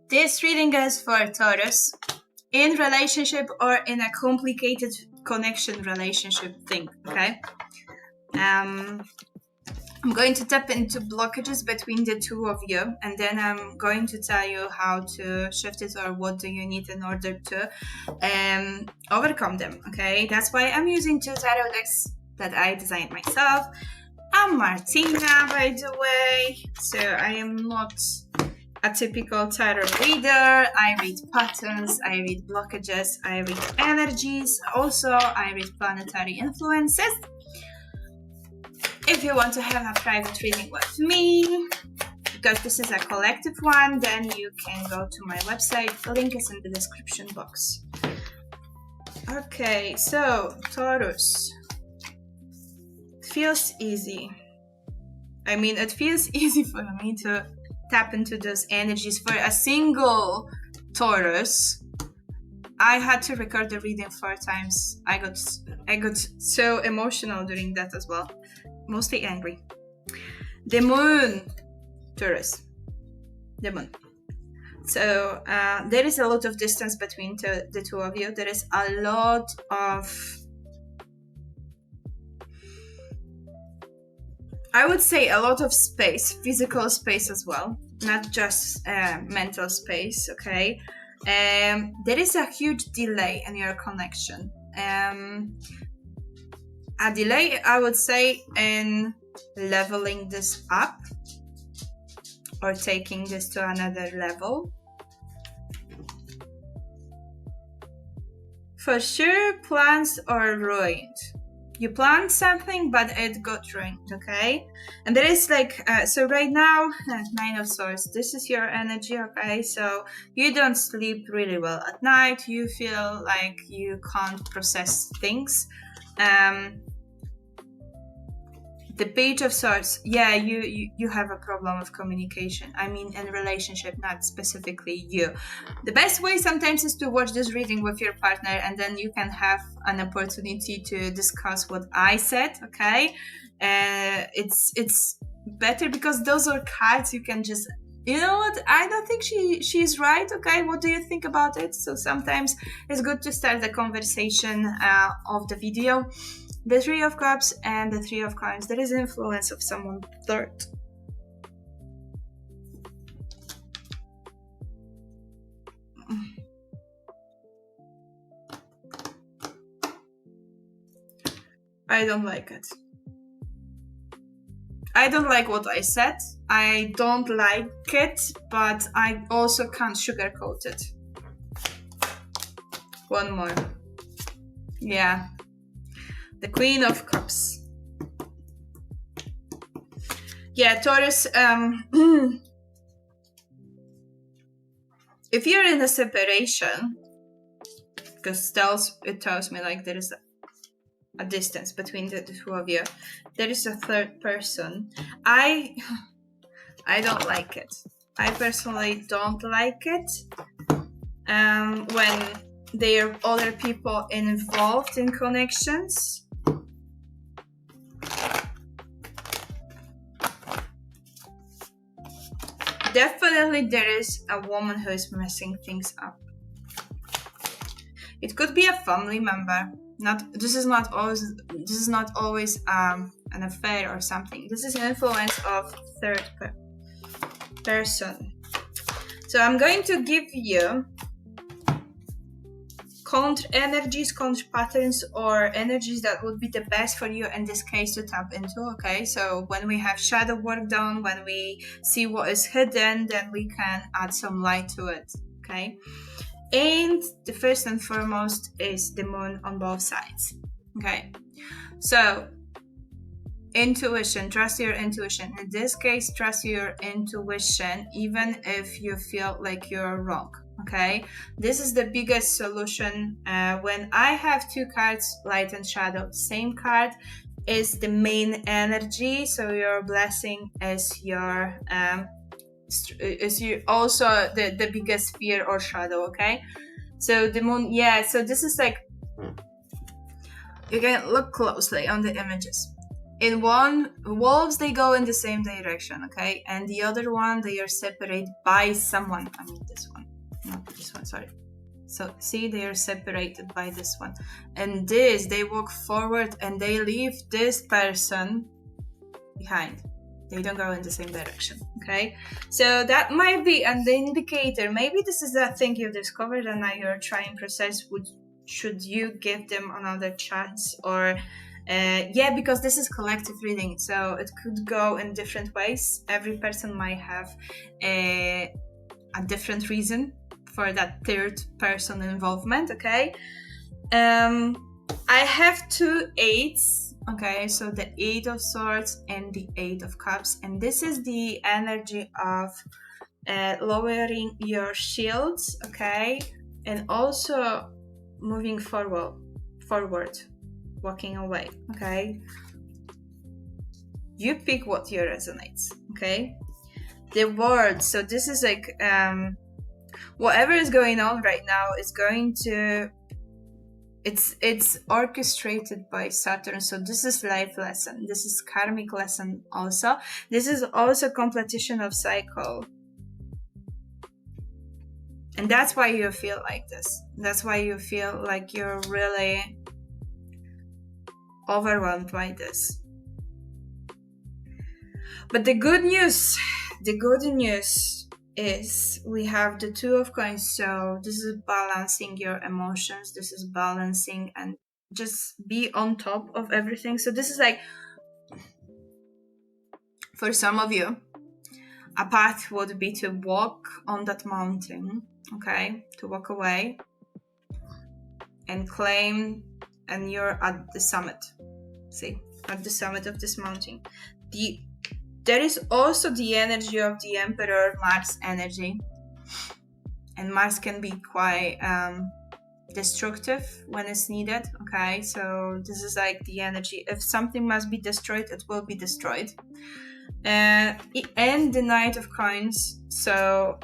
This reading is for Taurus in relationship or in a complicated connection relationship thing, okay? I'm going to tap into blockages between the two of you, and then I'm going to tell you how to shift it or what do you need in order to overcome them, okay? That's why I'm using 2 tarot decks that I designed myself. I'm Martina, by the way, so I am not a typical tarot reader. I read patterns, I read blockages, I read energies. Also, I read planetary influences. If you want to have a private reading with me, because this is a collective one, then you can go to my website. The link is in the description box. Okay, so Taurus. It feels easy. I mean, it feels easy for me to tap into those energies. For a single Taurus, I had to record the reading 4 times. I got so emotional during that as well. Mostly angry. The moon, Taurus. The moon. So there is a lot of distance between the two of you. There is a lot of, I would say, a lot of space, physical space as well, not just mental space, okay? There is a huge delay in your connection. A delay, I would say, in leveling this up or taking this to another level. For sure, plans are ruined. You planned something, but it got ruined, okay? And there is like, so right now, 9 of Swords, this is your energy, okay? So you don't sleep really well at night. You feel like you can't process things. The Page of Swords, yeah, you have a problem of communication. I mean, in a relationship, not specifically you. The best way sometimes is to watch this reading with your partner, and then you can have an opportunity to discuss what I said, okay? It's better because those are cards you can just, you know what, I don't think she's right, okay? What do you think about it? So sometimes it's good to start the conversation of the video. The 3 of Cups and the 3 of Coins. There is influence of someone third. I don't like it. I don't like what I said. I don't like it, but I also can't sugarcoat it. One more. Yeah. The Queen of Cups. Yeah, Taurus, if you're in a separation, because it tells me like there is a distance between the two of you, there is a third person. I don't like it. I personally don't like it. When there are other people involved in connections. Definitely there is a woman who is messing things up. It could be a family member. This is not always an affair or something. This is an influence of third person. So I'm going to give you counter energies, counter patterns, or energies that would be the best for you in this case to tap into, okay? So when we have shadow work done, when we see what is hidden, then we can add some light to it, okay? And the first and foremost is the moon on both sides, okay? So intuition, trust your intuition. In this case, trust your intuition even if you feel like you're wrong. Okay, this is the biggest solution. When I have 2 cards, light and shadow, the same card is the main energy. So your blessing is your also the biggest fear or shadow. Okay, so the moon, yeah. So this is like, you can look closely on the images. in one, wolves, they go in the same direction, okay? And the other one, they are separated by someone. I mean this one, not this one, sorry. So see, they are separated by this one. And this, they walk forward and they leave this person behind. They don't go in the same direction, okay? So that might be an indicator. Maybe this is that thing you discovered and now you're trying to process, should you give them another chance? Or yeah, because this is collective reading, so it could go in different ways. Every person might have a different reason for that third person involvement, okay? I have 2 8s, okay? So the 8 of Swords and the 8 of Cups, and this is the energy of lowering your shields, okay? And also moving forward, walking away, okay? You pick what you resonates, okay? The World, so this is like whatever is going on right now is going to, it's orchestrated by Saturn. So this is life lesson, this is karmic lesson also. This is also completion of cycle. And that's why you feel like this. That's why you feel like you're really overwhelmed by this. But the good news is we have the 2 of Coins. So this is balancing your emotions. This is balancing and just be on top of everything. So this is like, for some of you, a path would be to walk on that mountain, okay? To walk away and claim, and you're at the summit. See, at the summit of this mountain. There is also the energy of the Emperor, Mars energy. And Mars can be quite destructive when it's needed, okay? So this is like the energy. If something must be destroyed, it will be destroyed. And the Knight of Coins. So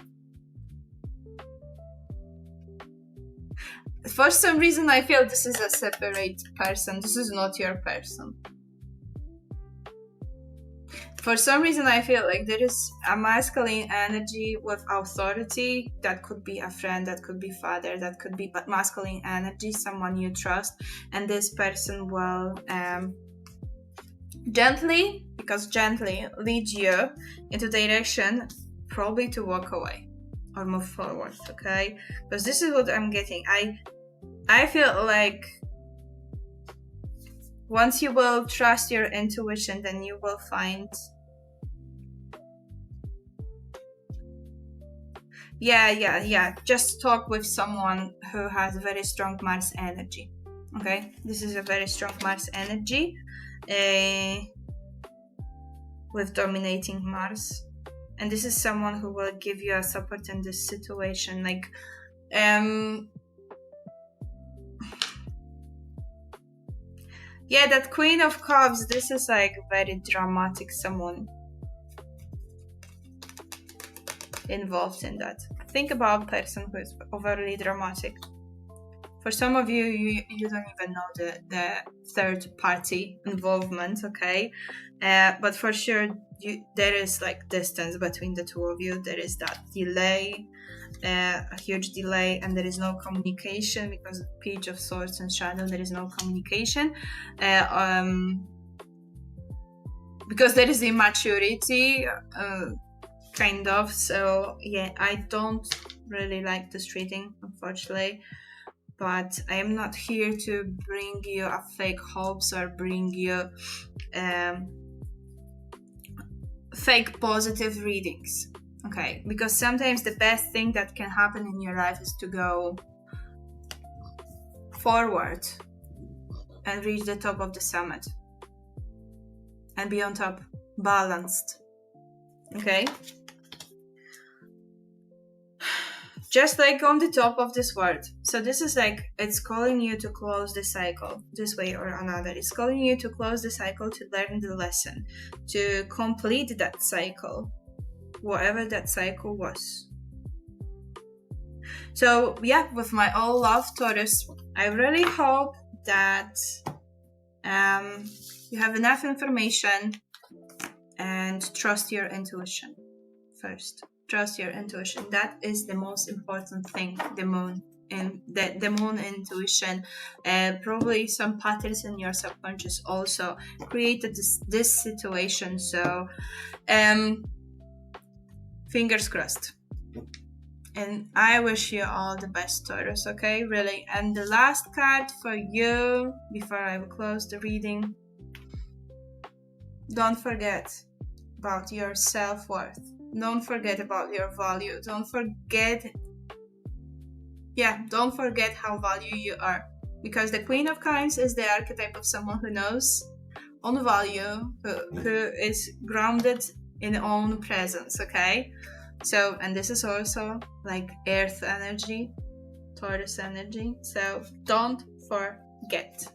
for some reason I feel this is a separate person. This is not your person. For some reason I feel like there is a masculine energy with authority. That could be a friend, that could be father, that could be masculine energy, someone you trust, and this person will gently lead you into direction, probably to walk away or move forward, okay? Because this is what I'm getting. I feel like once you will trust your intuition, then you will find, just talk with someone who has very strong Mars energy, okay? This is a very strong Mars energy with dominating Mars, and this is someone who will give you a support in this situation. Like that Queen of Cups, this is like very dramatic someone involved in that. Think about a person who is overly dramatic. For some of you, you don't even know the third party involvement, okay? But for sure, there is like distance between the two of you. There is that delay, a huge delay, and there is no communication because Page of Swords and Shadow, there is no communication. Because there is immaturity, kind of. So yeah, I don't really like this reading, unfortunately. But I am not here to bring you a fake hopes or bring you fake positive readings, okay? Because sometimes the best thing that can happen in your life is to go forward and reach the top of the summit and be on top, balanced, okay? Just like on the top of this word. So this is like, it's calling you to close the cycle this way or another. It's calling you to close the cycle, to learn the lesson, to complete that cycle, whatever that cycle was. So yeah, with my all love, Taurus, I really hope that You have enough information, and trust your intuition first. Trust your intuition. That is the most important thing. The moon and the moon intuition, probably some patterns in your subconscious also created this situation. So fingers crossed, and I wish you all the best, Taurus. Okay, really. And the last card for you before I will close the reading: don't forget about your self-worth. Don't forget about your value. Don't forget how value you are. Because the Queen of Coins is the archetype of someone who knows own value, who is grounded in own presence, okay? So, and this is also like earth energy, Taurus energy. So don't forget.